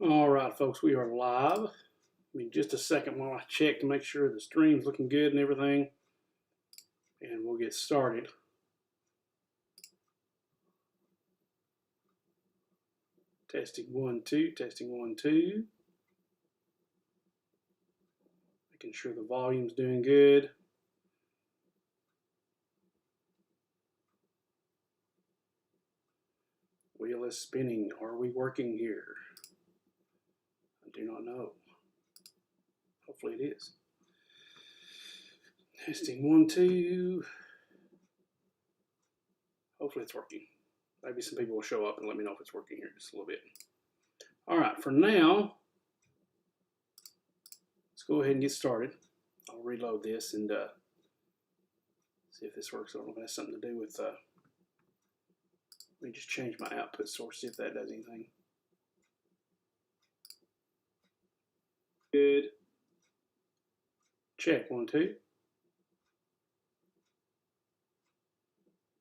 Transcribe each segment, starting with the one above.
All right, folks, we are live. Give me just a second while I check to make sure the stream's looking good and everything, and we'll get started. Testing 1 2, testing 1 2. Making sure the volume's doing good. Wheel is spinning. Are we working here? I do not know. Hopefully it is. Testing 1 2. Hopefully it's working. Maybe some people will show up and let me know if it's working here just a little bit. All right, for now, let's go ahead and get started. I'll reload this and see if this works. I don't know if it has something to do with, let me just change my output source, see if that does anything. Good. Check 1 2.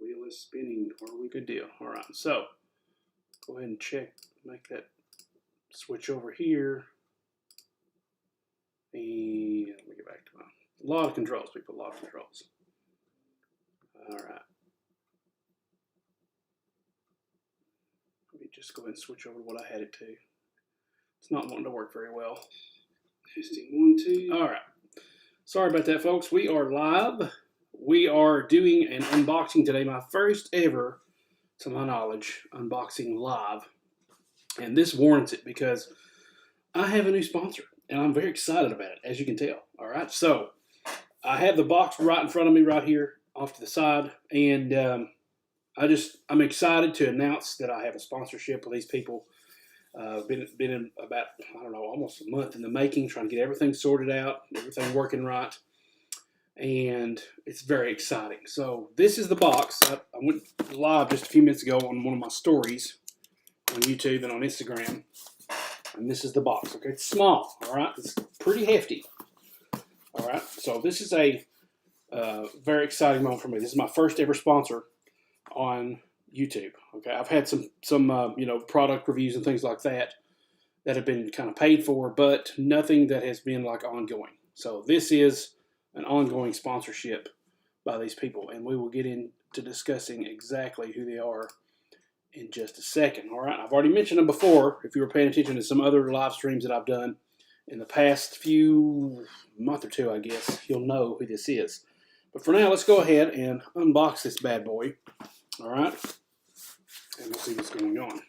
Wheel is spinning. Are we good deal? All right, so go ahead and check, make that switch over here. And let me get back to my, a lot of controls, people, a lot of controls. All right. Let me just go ahead and switch over to what I had it to. It's not wanting to work very well. Testing 1 2. All right. Sorry about that, folks. We are live. We are doing an unboxing today, my first ever, to my knowledge, unboxing live. And this warrants it because I have a new sponsor, and I'm very excited about it, as you can tell. All right, so I have the box right in front of me right here off to the side, and I'm excited to announce that I have a sponsorship with these people. Been in about, I don't know, almost a month in the making, trying to get everything sorted out, everything working right. And it's very exciting. So this is the box. I went live just a few minutes ago on one of my stories on YouTube and on Instagram. And this is the box. Okay, it's small. All right, it's pretty hefty. All right, so this is a very exciting moment for me. This is my first ever sponsor on YouTube. Okay, I've had some product reviews and things like that have been kind of paid for, but nothing that has been like ongoing. So this is an ongoing sponsorship by these people, and we will get into discussing exactly who they are in just a second. All right, I've already mentioned them before. If you were paying attention to some other live streams that I've done in the past few month or two, I guess you'll know who this is. But for now, let's go ahead and unbox this bad boy. All right, and we'll see what's going on.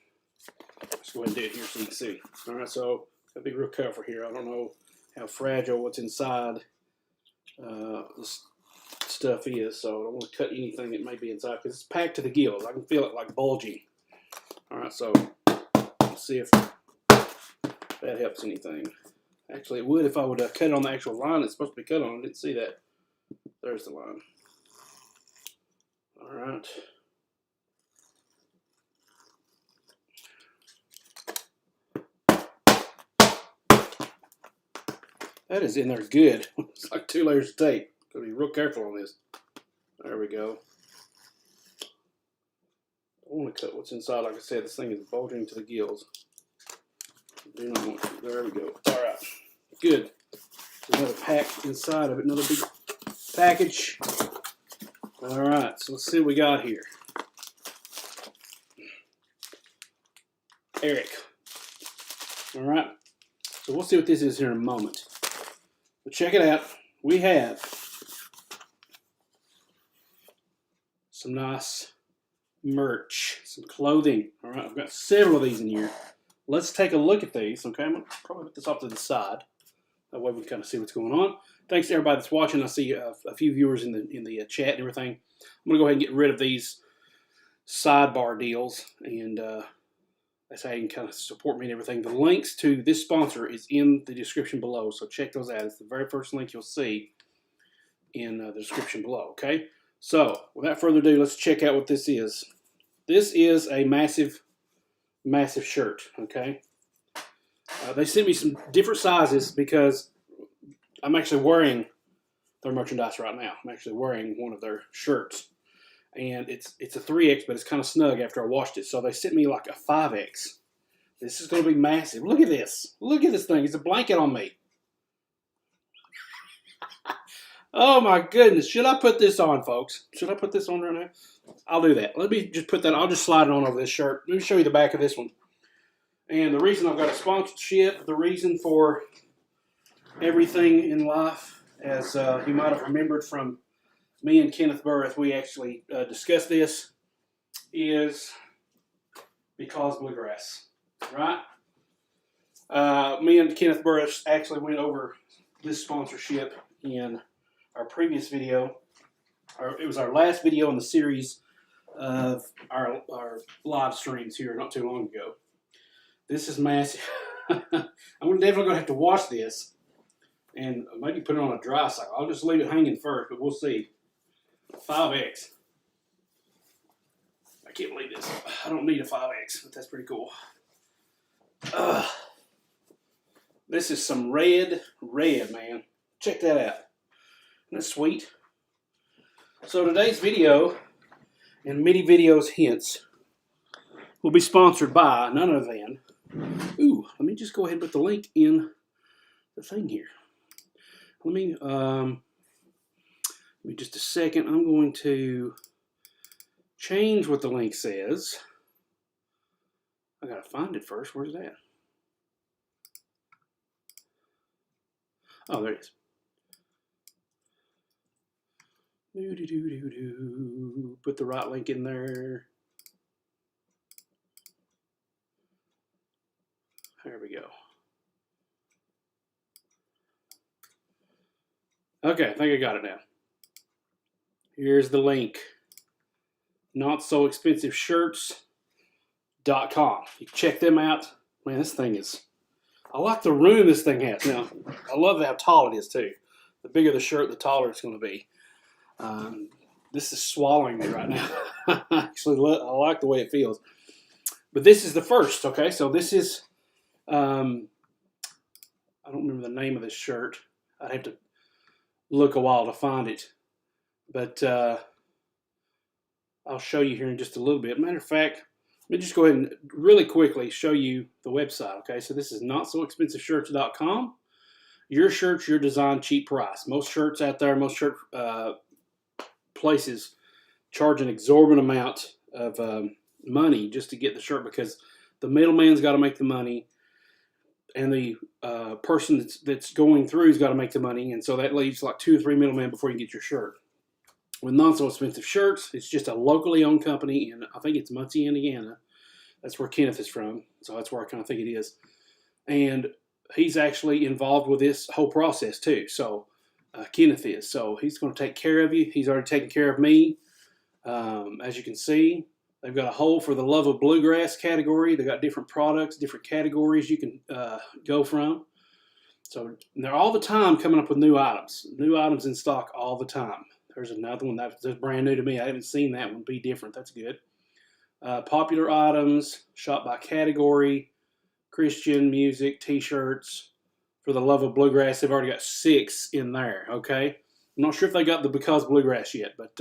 Let's go ahead and do it here so you can see. All right, so gotta be real careful here. I don't know how fragile what's inside this stuff is, so I don't want to cut anything that may be inside because it's packed to the gills. I can feel it like bulging. All right, so let's see if that helps anything. Actually, it would if I would cut it on the actual line it's supposed to be cut on. I didn't see that. There's the line. All right. That is in there good. It's like 2 layers of tape. Gotta be real careful on this. There we go. I want to cut what's inside. Like I said, this thing is bulging to the gills. Do not want to. There we go. All right. Good. There's another pack inside of it. Another big package. All right. So let's see what we got here. Eric. All right. So we'll see what this is here in a moment. But check it out. We have some nice merch, some clothing. All right, I've got several of these in here. Let's take a look at these. Okay, I'm gonna probably put this off to the side. That way we can kind of see what's going on. Thanks to everybody that's watching. I see a few viewers in the chat and everything. I'm gonna go ahead and get rid of these sidebar deals, and that's how you can kind of support me and everything. The links to this sponsor is in the description below, so check those out. It's the very first link you'll see in the description below, okay? So, without further ado, let's check out what this is. This is a massive, massive shirt, okay? They sent me some different sizes because I'm actually wearing their merchandise right now. I'm actually wearing one of their shirts. And it's a 3X, but it's kind of snug after I washed it. So they sent me like a 5X. This is going to be massive. Look at this. Look at this thing. It's a blanket on me. Oh my goodness. Should I put this on, folks? Should I put this on right now? I'll do that. Let me just put that. I'll just slide it on over this shirt. Let me show you the back of this one. And the reason I've got a sponsorship, the reason for everything in life, as you might have remembered from me and Kenneth Burris, we actually discussed this, is because bluegrass, right? Me and Kenneth Burris actually went over this sponsorship in our previous video. It was our last video in the series of our live streams here not too long ago. This is massive. I'm definitely going to have to wash this and maybe put it on a dry cycle. I'll just leave it hanging first, but we'll see. 5X. I can't believe this. I don't need a 5X, but that's pretty cool. This is some red, man. Check that out. Isn't that sweet? So today's video, and many videos hence, will be sponsored by none other than, let me just go ahead and put the link in the thing here. Let me just a second. I'm going to change what the link says. I gotta find it first. Where's that? Oh, there it is. Put the right link in there. There we go. Okay, I think I got it now. Here's the link. NotSoExpensiveShirts.com. You check them out. Man, this thing is... I like the room this thing has. Now, I love how tall it is, too. The bigger the shirt, the taller it's going to be. This is swallowing me right now. Actually, I like the way it feels. But this is the first, okay? So this is... I don't remember the name of this shirt. I'd have to look a while to find it. But I'll show you here in just a little bit. Matter of fact, let me just go ahead and really quickly show you the website. Okay, so this is NotSoExpensiveShirts.com. Your shirts, your design, cheap price. Most shirts out there, most shirt places charge an exorbitant amount of money just to get the shirt because the middleman's got to make the money. And the person that's going through has got to make the money, and so that leaves like 2 or 3 middlemen before you get your shirt. With Not So Expensive Shirts, it's just a locally owned company, and I think it's Muncie, Indiana. That's where Kenneth is from, so that's where I kind of think it is. And he's actually involved with this whole process too. So Kenneth is. So he's going to take care of you. He's already taken care of me. As you can see, they've got a whole for the Love of Bluegrass category. They've got different products, different categories you can go from. So they're all the time coming up with new items in stock all the time. There's another one that's brand new to me. I haven't seen that one. Be different. That's good. Popular items, shop by category, Christian music, T-shirts. For the Love of Bluegrass, they've already got 6 in there. Okay, I'm not sure if they got the Because Bluegrass yet, but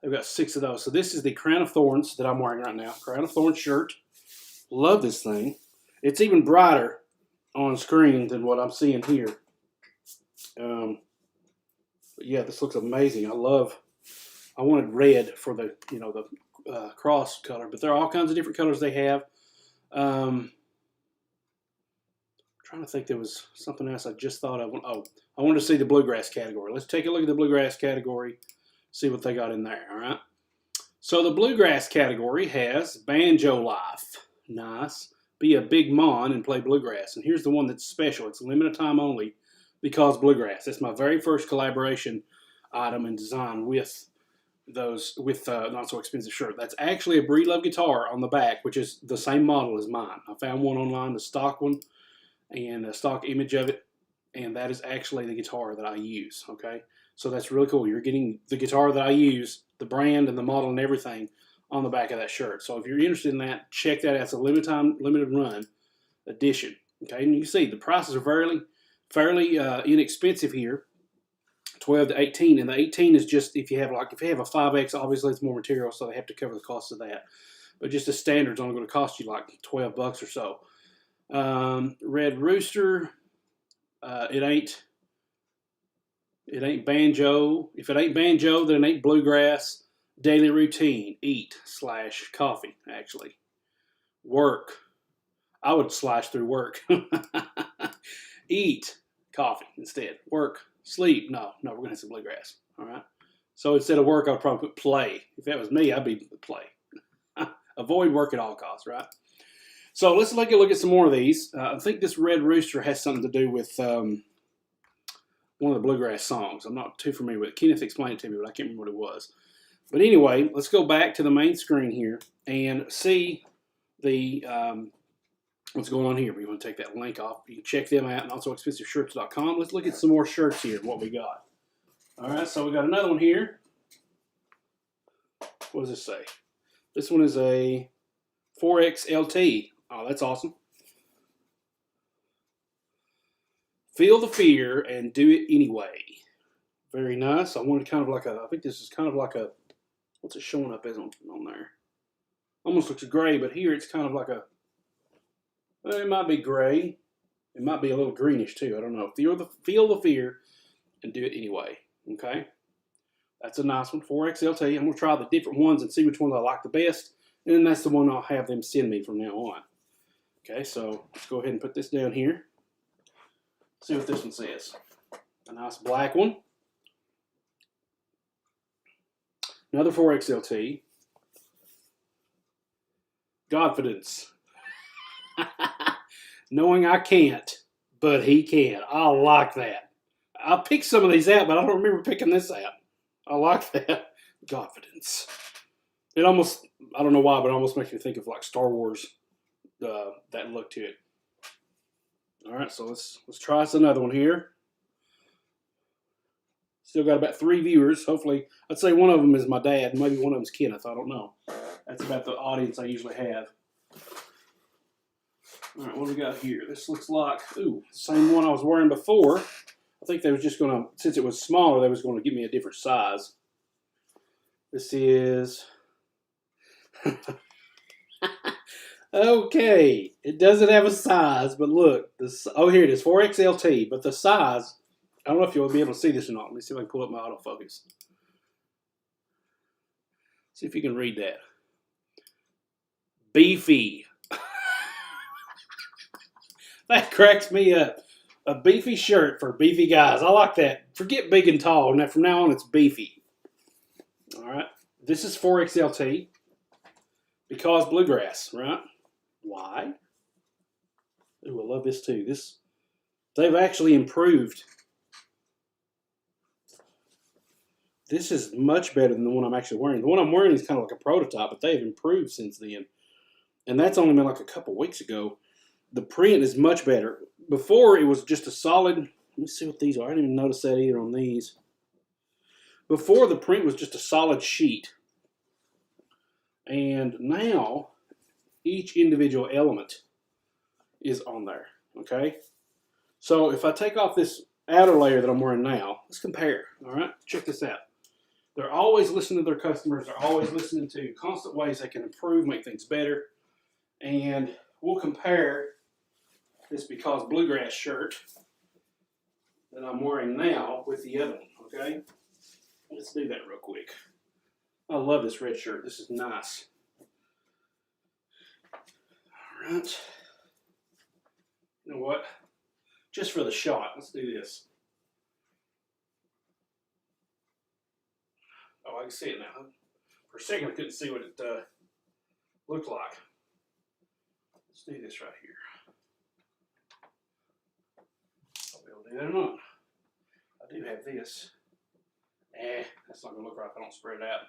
they've got 6 of those. So this is the Crown of Thorns that I'm wearing right now. Crown of Thorns shirt. Love this thing. It's even brighter on screen than what I'm seeing here. But yeah, this looks amazing. I wanted red for the the cross color, but there are all kinds of different colors they have. Trying to think, there was something else I just thought of. Oh, I wanted to see the bluegrass category. Let's take a look at the bluegrass category, see what they got in there. All right. So the bluegrass category has Banjo Life. Nice. Be a big mon and play bluegrass. And here's the one that's special. It's limited time only because bluegrass. That's my very first collaboration item and design with Not So Expensive Shirt. That's actually a Breedlove guitar on the back, which is the same model as mine. I found one online, the stock one, and a stock image of it, and that is actually the guitar that I use. Okay, so that's really cool. You're getting the guitar that I use, the brand and the model and everything on the back of that shirt. So if you're interested in that, check that out. It's a limited run edition. Okay, and you can see the prices are fairly inexpensive here. 12 to 18, and the 18 is just if you have a 5X, obviously it's more material, so they have to cover the cost of that. But just the standard's only going to cost you like $12 or so. Red Rooster. It ain't banjo. If it ain't banjo, then it ain't bluegrass. Daily routine. Eat / coffee, actually. Work. I would slash through work. Eat coffee instead. Work. Sleep. No, we're going to have some bluegrass. All right. So instead of work, I would probably put play. If that was me, I'd be play. Avoid work at all costs, right? So let's look at some more of these. I think this Red Rooster has something to do with one of the bluegrass songs. I'm not too familiar with it. Kenneth explained it to me, but I can't remember what it was. But anyway, let's go back to the main screen here and see the what's going on here. We're going to take that link off. You can check them out, and also expensiveshirts.com. Let's look at some more shirts here, what we got. All right, so we got another one here. What does this say? This one is a 4XLT. Oh, that's awesome. Feel the fear and do it anyway. Very nice. I wanted kind of like a, I think this is kind of like a, what's it showing up as on there? Almost looks gray, but here it's kind of like a, well, it might be gray. It might be a little greenish too. I don't know. Feel the fear and do it anyway. Okay. That's a nice one. 4XLT. I'm going to try the different ones and see which ones I like the best. And then that's the one I'll have them send me from now on. Okay, so let's go ahead and put this down here. See what this one says. A nice black one. Another 4XLT. Godfidence. Knowing I can't, but he can. I like that. I picked some of these out, but I don't remember picking this out. I like that. Godfidence. It almost, I don't know why, but it almost makes me think of like Star Wars, that look to it. All right, so let's try this another one here. Still got about 3 viewers. Hopefully, I'd say one of them is my dad. Maybe one of them's Kenneth. I don't know. That's about the audience I usually have. All right, what do we got here? This looks like, ooh, same one I was wearing before. I think they was just going to, since it was smaller, they was going to give me a different size. This is, okay, it doesn't have a size, but look, this, oh, here it is, 4XLT, but the size, I don't know if you'll be able to see this or not. Let me see if I can pull up my autofocus. See if you can read that. Beefy. That cracks me up. A beefy shirt for beefy guys. I like that. Forget big and tall. Now from now on, it's beefy. All right. This is 4XLT because bluegrass, right? Why? Ooh, I love this too. They've actually improved. This is much better than the one I'm actually wearing. The one I'm wearing is kind of like a prototype, but they've improved since then. And that's only been like a couple weeks ago. The print is much better. Before, it was just a solid, let me see what these are. I didn't even notice that either on these. Before, the print was just a solid sheet. And now, each individual element is on there, okay? So if I take off this outer layer that I'm wearing now, let's compare, all right? Check this out. They're always listening to their customers. They're always listening to constant ways they can improve, make things better. And we'll compare this because bluegrass shirt that I'm wearing now with the other one, okay? Let's do that real quick. I love this red shirt. This is nice. All right. You know what? Just for the shot, let's do this. Oh, I can see it now. For a second, I couldn't see what it looked like. Let's do this right here. I'll be able to do that or not. I do have this. That's not going to look right if I don't spread it out.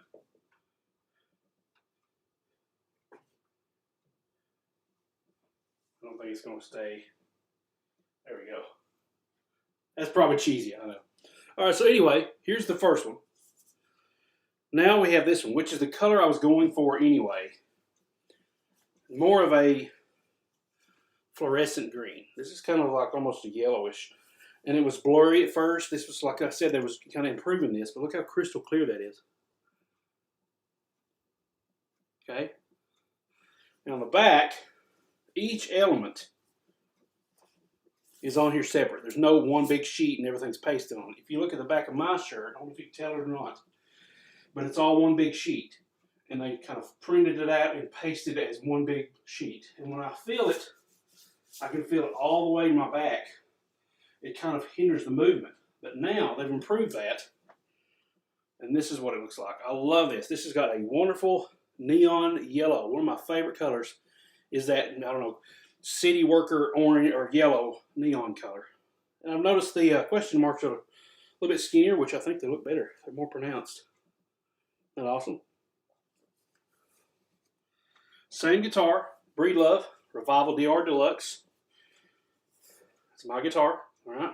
I don't think it's going to stay. There we go. That's probably cheesy, I know. All right, so anyway, here's the first one. Now we have this one, which is the color I was going for anyway. More of a fluorescent green. This is kind of like almost a yellowish. And it was blurry at first. This was, like I said, they was kind of improving this, but look how crystal clear that is. Okay. Now on the back, each element is on here separate. There's no one big sheet and everything's pasted on it. If you look at the back of my shirt, I don't know if you can tell it or not, but it's all one big sheet. And they kind of printed it out and pasted it as one big sheet. And when I feel it, I can feel it all the way in my back. It kind of hinders the movement. But now they've improved that. And this is what it looks like. I love this. This has got a wonderful neon yellow. One of my favorite colors is that, I don't know, city worker orange or yellow neon color. And I've noticed the question marks are a little bit skinnier, which I think they look better. They're more pronounced. Isn't that awesome? Same guitar, Breedlove, Revival DR Deluxe. It's my guitar, all right?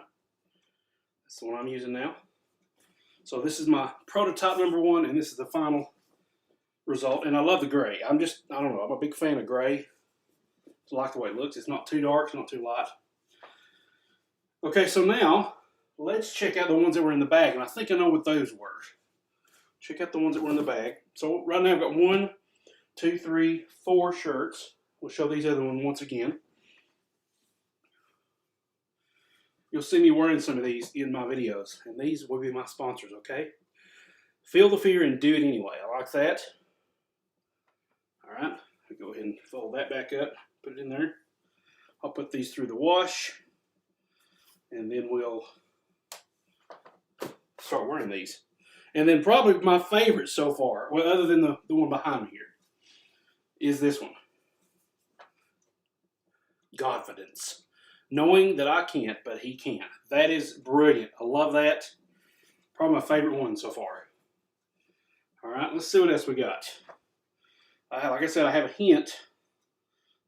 That's the one I'm using now. So this is my prototype number 1, and this is the final result. And I love the gray. I don't know, I'm a big fan of gray. I like the way it looks. It's not too dark, it's not too light. Okay, so now let's check out the ones that were in the bag, and I think I know what those were. Check out the ones that were in the bag. So right now I've got 1, 2, 3, 4 shirts. We'll show these other ones once again. You'll see me wearing some of these in my videos, and these will be my sponsors, okay? Feel the fear and do it anyway. I like that. All right, I'll go ahead and fold that back up, put it in there. I'll put these through the wash, and then we'll start wearing these. And then probably my favorite so far, well, other than the one behind me here, is this one. Godfidence. Knowing that I can't, but he can. That is brilliant. I love that. Probably my favorite one so far. All right, let's see what else we got. Like I said, I have a hint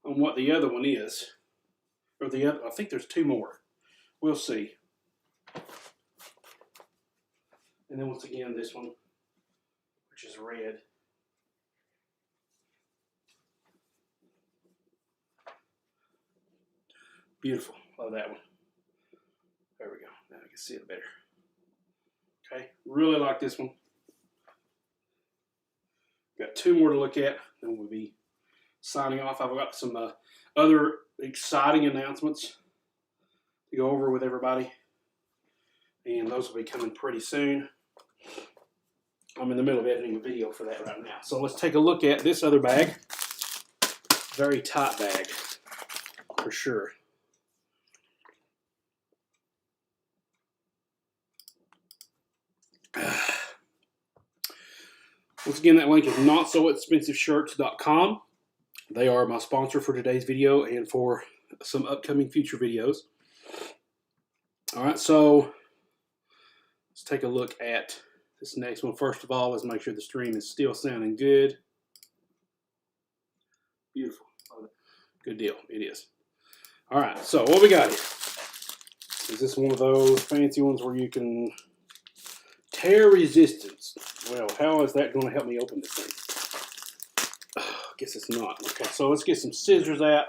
on what the other one is. Or the other, I think there's 2 more. We'll see. And then once again, this one, which is red. Beautiful. Love that one. There we go. Now I can see it better. Okay. Really like this one. Got 2 more to look at, then we'll be signing off. I've got some other exciting announcements to go over with everybody. And those will be coming pretty soon. I'm in the middle of editing a video for that right now. So let's take a look at this other bag. Very tight bag, for sure. Once again, that link is notsoexpensiveshirts.com. They are my sponsor for today's video and for some upcoming future videos. All right, so let's take a look at this next one. First of all, let's make sure the stream is still sounding good. Beautiful. Good deal. It is. All right, so what we got here? Is this one of those fancy ones where you can tear resistance? Well, how is that going to help me open this thing? I guess it's not. Okay, so let's get some scissors out.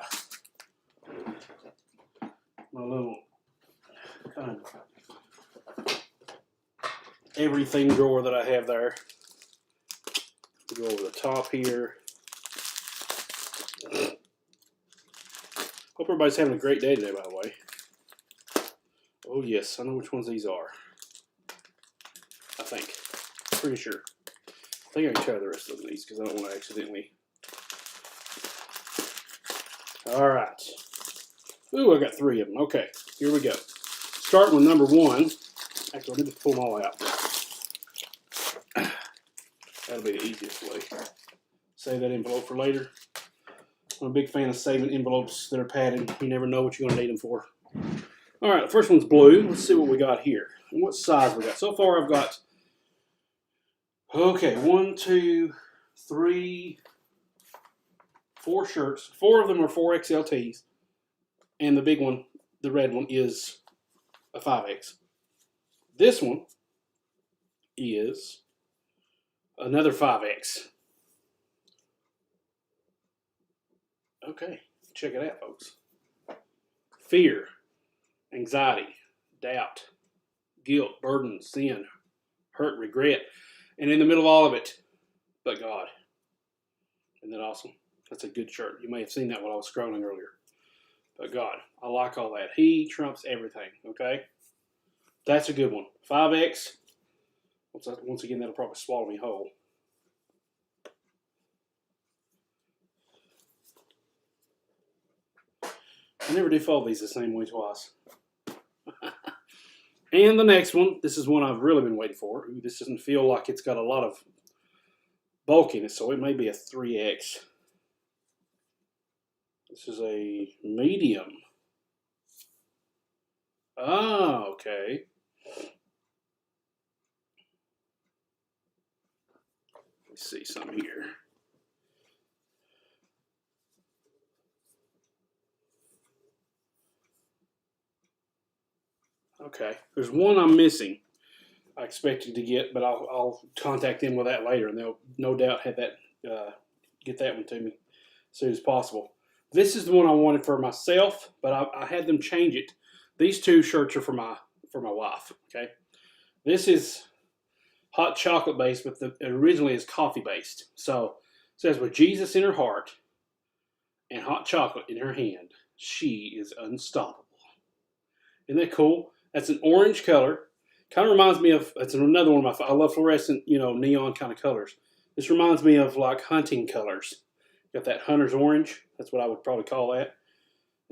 My little kind of everything drawer that I have there. We'll go over the top here. Hope everybody's having a great day today, by the way. Oh yes, I know which ones these are. I think. Pretty sure. I think I can try the rest of these because I don't want to accidentally. Alright. Ooh, I got 3 of them. Okay, here we go. Starting with number 1. Actually, I need to pull them all out. That'll be the easiest way. Save that envelope for later. I'm a big fan of saving envelopes that are padded. You never know what you're going to need them for. Alright, the first one's blue. Let's see what we got here. And what size we got. So far I've got, okay, 1, 2, 3, 4 shirts. 4 of them are 4XLTs. And the big one, the red one, is a 5X. This one is another 5X. Okay, check it out, folks. Fear, anxiety, doubt, guilt, burden, sin, hurt, regret, and in the middle of all of it, but God. Isn't that awesome? That's a good shirt. You may have seen that while I was scrolling earlier. But God, I like all that. He trumps everything, okay? That's a good one. 5X. Once again, that'll probably swallow me whole. I never do fold these the same way twice. And the next one, this is one I've really been waiting for. Ooh, this doesn't feel like it's got a lot of bulk in it, so it may be a 3X. This is a medium. Ah, okay. Let's see some here. Okay, there's one I'm missing. I expected to get, but I'll contact them with that later, and they'll no doubt have that get that one to me as soon as possible. This is the one I wanted for myself, but I had them change it. These two shirts are for my wife. Okay, this is hot chocolate based, but it originally is coffee based. So it says, with Jesus in her heart and hot chocolate in her hand, she is unstoppable. Isn't that cool? That's an orange color. Kind of reminds me of, it's another one of my, I love fluorescent, neon kind of colors. This reminds me of like hunting colors. Got that hunter's orange. That's what I would probably call that.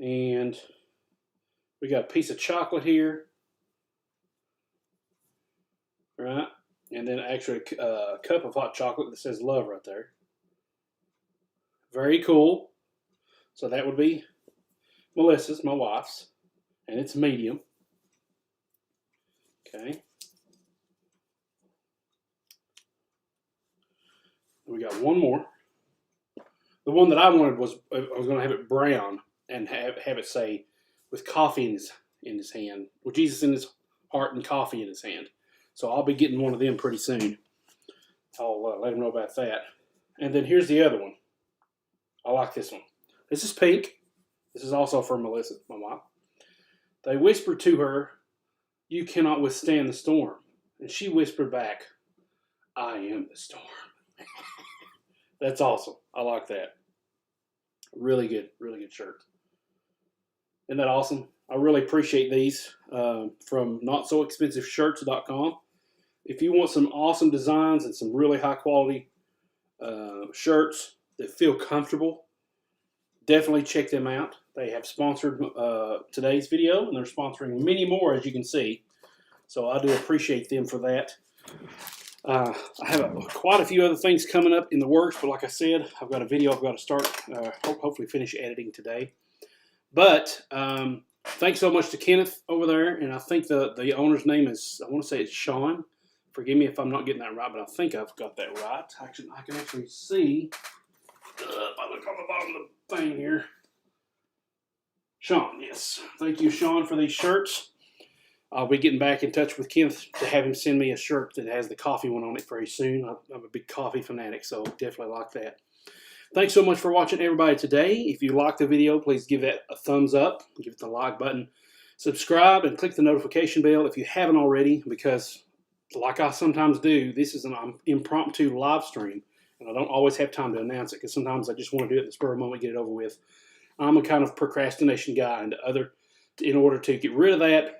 And we got a piece of chocolate here. Right? And then actually a cup of hot chocolate that says love right there. Very cool. So that would be Melissa's, my wife's. And it's medium. Okay. We got one more. The one that I wanted was, I was going to have it brown and have it say, with coffee in his hand, with Jesus in his heart and coffee in his hand. So I'll be getting one of them pretty soon. I'll let him know about that. And then here's the other one. I like this one. This is pink. This is also for Melissa, my mom. They whispered to her, "You cannot withstand the storm." And she whispered back, "I am the storm." That's awesome. I like that. Really good shirt. Isn't that awesome? I really appreciate these from NotSoExpensiveShirts.com. If you want some awesome designs and some really high quality shirts that feel comfortable, definitely check them out. They have sponsored today's video, and they're sponsoring many more, as you can see. So I do appreciate them for that. I have quite a few other things coming up in the works, but like I said, I've got a video I've got to start, hopefully finish editing today. But thanks so much to Kenneth over there, and I think the owner's name is, I want to say it's Sean. Forgive me if I'm not getting that right, but I think I've got that right. I can actually see, if I look on the bottom of the thing here. Sean, yes. Thank you, Sean, for these shirts. I'll be getting back in touch with Kenneth to have him send me a shirt that has the coffee one on it very soon. I'm a big coffee fanatic, so definitely like that. Thanks so much for watching, everybody, today. If you liked the video, please give that a thumbs up. Give it the like button. Subscribe and click the notification bell if you haven't already, because like I sometimes do, this is an impromptu live stream, and I don't always have time to announce it because sometimes I just want to do it at the spur of the moment, get it over with. I'm a kind of procrastination guy, and in order to get rid of that,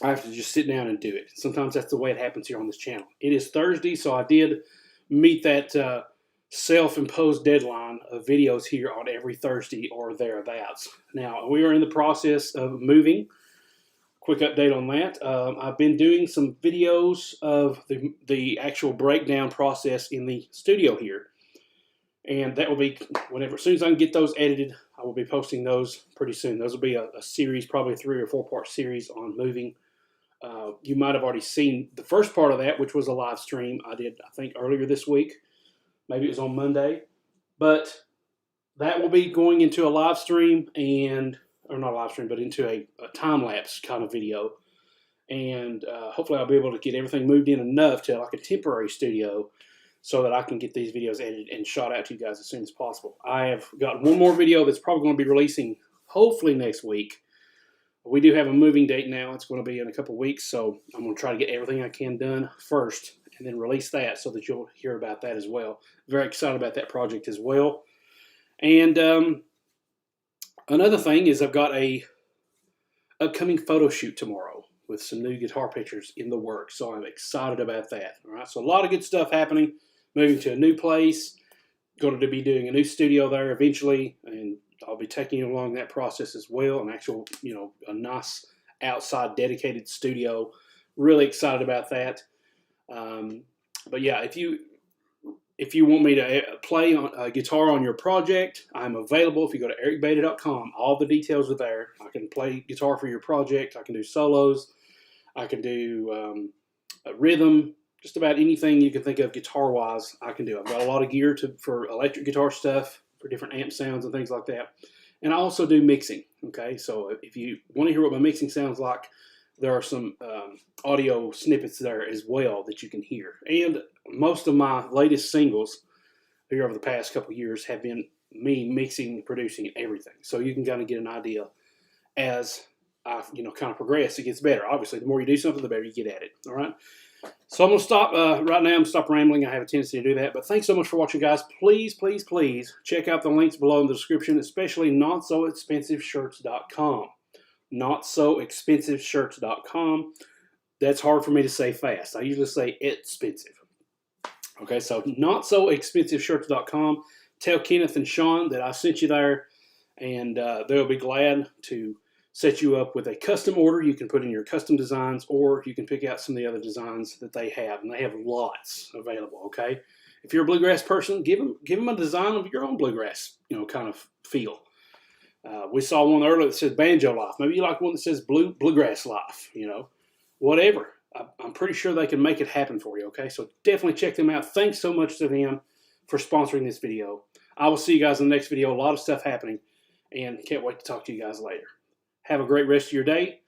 I have to just sit down and do it. Sometimes that's the way it happens here on this channel. It is Thursday, so I did meet that self-imposed deadline of videos here on every Thursday or thereabouts. Now, we are in the process of moving. Quick update on that. I've been doing some videos of the actual breakdown process in the studio here. And that will be, as soon as I can get those edited, I will be posting those pretty soon. Those will be a series, probably a 3 or 4 part series on moving. You might have already seen the first part of that, which was a live stream I did, I think, earlier this week. Maybe it was on Monday. But that will be going into a live stream or not a live stream, but into a time-lapse kind of video. And hopefully I'll be able to get everything moved in enough to like a temporary studio so that I can get these videos edited and shot out to you guys as soon as possible. I have got one more video that's probably going to be releasing hopefully next week. We do have a moving date now. It's going to be in a couple of weeks, so I'm going to try to get everything I can done first and then release that so that you'll hear about that as well. Very excited about that project as well. And Another thing is I've got a upcoming photo shoot tomorrow with some new guitar pictures in the works. So I'm excited about that. All right. So a lot of good stuff happening. Moving to a new place. Going to be doing a new studio there eventually, and I'll be taking you along that process as well. An actual, a nice outside dedicated studio. Really excited about that. But yeah, if you want me to play on guitar on your project, I'm available. If you go to ericbeta.com, all the details are there. I can play guitar for your project. I can do solos. I can do rhythm. Just about anything you can think of guitar-wise, I can do. I've got a lot of gear for electric guitar stuff, for different amp sounds and things like that. And I also do mixing, okay? So if you want to hear what my mixing sounds like, there are some audio snippets there as well that you can hear. And most of my latest singles here over the past couple of years have been me mixing, producing, everything. So you can kind of get an idea as I kind of progress. It gets better. Obviously, the more you do something, the better you get at it, all right? So I'm going to stop right now. I'm going to stop rambling. I have a tendency to do that. But thanks so much for watching, guys. Please, please, please check out the links below in the description, especially NotSoExpensiveShirts.com. NotSoExpensiveShirts.com. That's hard for me to say fast. I usually say expensive. Okay, so NotSoExpensiveShirts.com. Tell Kenneth and Sean that I sent you there, and they'll be glad to set you up with a custom order. You can put in your custom designs, or you can pick out some of the other designs that they have, and they have lots available, okay? If you're a bluegrass person, give them a design of your own bluegrass, kind of feel. We saw one earlier that said Banjo Life. Maybe you like one that says Bluegrass Life, whatever. I'm pretty sure they can make it happen for you, okay? So definitely check them out. Thanks so much to them for sponsoring this video. I will see you guys in the next video. A lot of stuff happening, and can't wait to talk to you guys later. Have a great rest of your day.